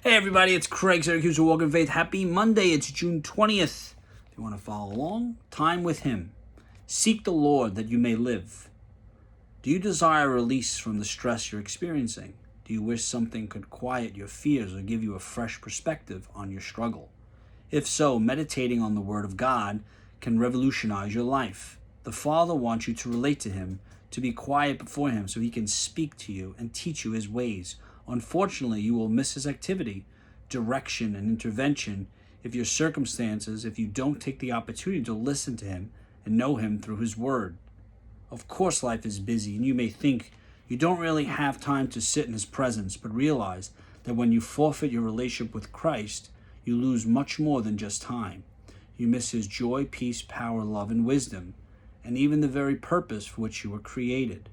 Hey everybody, it's Craig Syracusa, Walk in Faith. Happy Monday, it's June 20th. If you want to follow along, time with Him. Seek the Lord that you may live. Do you desire release from the stress you're experiencing? Do you wish something could quiet your fears or give you a fresh perspective on your struggle? If so, meditating on the Word of God can revolutionize your life. The Father wants you to relate to Him, to be quiet before Him so He can speak to you and teach you His ways. Unfortunately, you will miss His activity, direction, and intervention if you don't take the opportunity to listen to Him and know Him through His Word. Of course, life is busy, and you may think you don't really have time to sit in His presence, but realize that when you forfeit your relationship with Christ, you lose much more than just time. You miss His joy, peace, power, love, and wisdom, and even the very purpose for which you were created.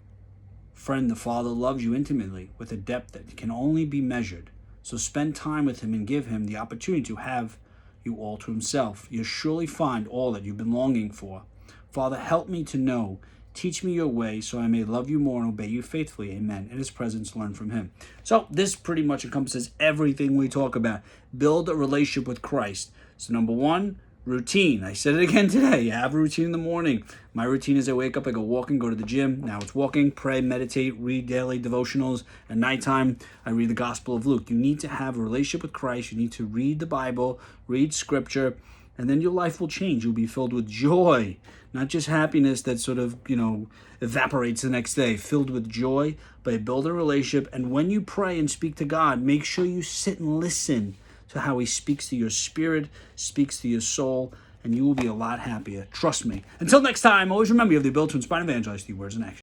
Friend, the Father loves you intimately with a depth that can only be measured. So spend time with Him and give Him the opportunity to have you all to Himself. You'll surely find all that you've been longing for. Father, help me to know. Teach me your way so I may love you more and obey you faithfully. Amen. In His presence, learn from Him. So this pretty much encompasses everything we talk about. Build a relationship with Christ. So number one, routine. I said it again today. You have a routine in the morning. My routine is I wake up, I go walking, go to the gym. Now it's walking, pray, meditate, read daily devotionals. At nighttime, I read the Gospel of Luke. You need to have a relationship with Christ. You need to read the Bible, read Scripture, and then your life will change. You'll be filled with joy, not just happiness that sort of, evaporates the next day. Filled with joy by building a relationship. And when you pray and speak to God, make sure you sit and listen to how He speaks to your spirit, speaks to your soul, and you will be a lot happier. Trust me. Until next time, always remember you have the ability to inspire and evangelize through words and actions.